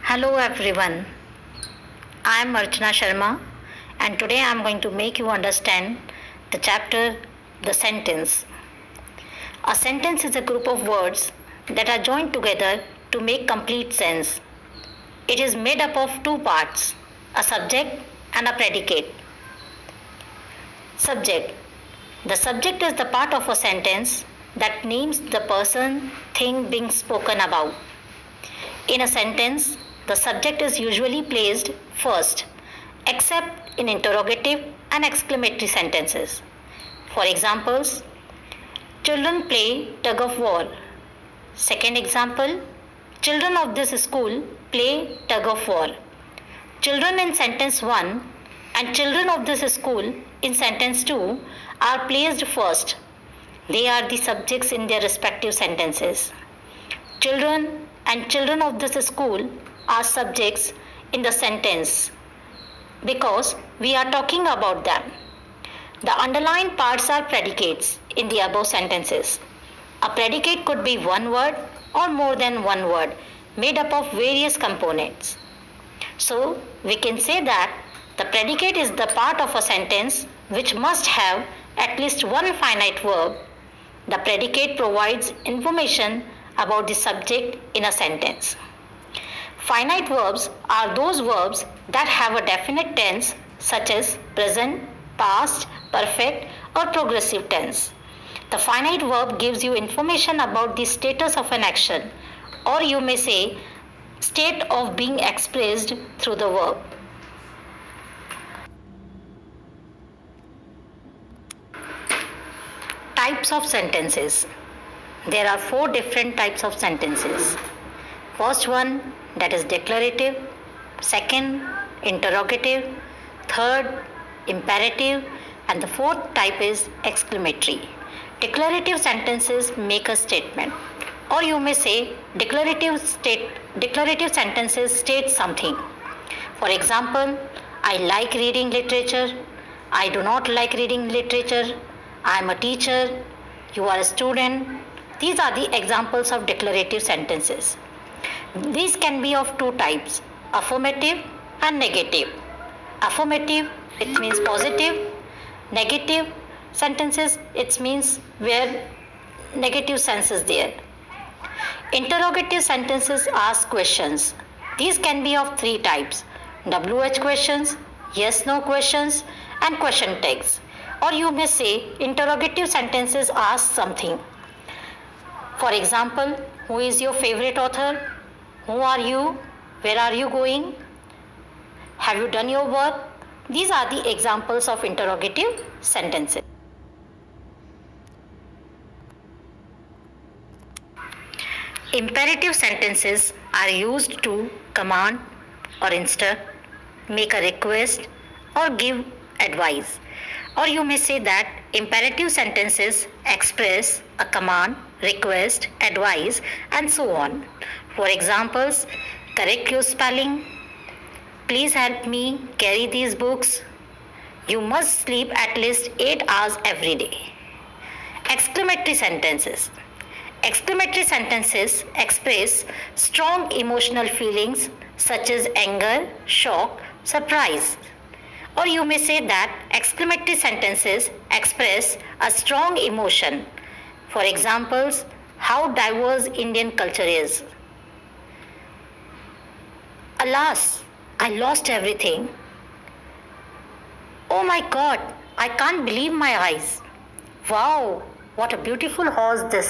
Hello everyone, I am Archana Sharma and today I am going to make you understand the chapter The Sentence. A sentence is a group of words that are joined together to make complete sense. It is made up of two parts, a subject and a predicate. Subject. The subject is the part of a sentence that names the person, thing being spoken about. In a sentence, the subject is usually placed first, except in interrogative and exclamatory sentences. For examples, children play tug of war. Second example, children of this school play tug of war. Children in sentence 1 and children of this school in sentence 2 are placed first. They are the subjects in their respective sentences. Children and children of this school are subjects in the sentence because we are talking about them. The underlined parts are predicates in the above sentences. A predicate could be one word or more than one word made up of various components. So we can say that the predicate is the part of a sentence which must have at least one finite verb. The predicate provides information about the subject in a sentence. Finite verbs are those verbs that have a definite tense such as present, past, perfect or progressive tense. The finite verb gives you information about the status of an action, or you may say state of being expressed through the verb. Types of sentences. There are 4 different types of sentences. First one, that is declarative. Second, interrogative. Third, imperative. And the fourth type is exclamatory. Declarative sentences make a statement, or you may say declarative sentences state something. For example, I like reading literature. I do not like reading literature. I am a teacher. You are a student. These are the examples of declarative sentences. These can be of two types, affirmative and negative. Affirmative, it means positive. Negative sentences, it means where negative sense is there. Interrogative sentences ask questions. These can be of 3 types, WH questions, yes-no questions and question tags. Or you may say interrogative sentences ask something. For example, who is your favorite author? Who are you? Where are you going? Have you done your work? These are the examples of interrogative sentences. Imperative sentences are used to command or instruct, make a request or give advice. Or you may say that imperative sentences express a command, request, advice and so on. For examples, correct your spelling, please help me carry these books, you must sleep at least 8 hours every day. Exclamatory sentences. Exclamatory sentences express strong emotional feelings such as anger, shock, surprise. Or you may say that exclamatory sentences express a strong emotion. For examples, how diverse Indian culture is. Alas, I lost everything. Oh my God, I can't believe my eyes. Wow, what a beautiful horse this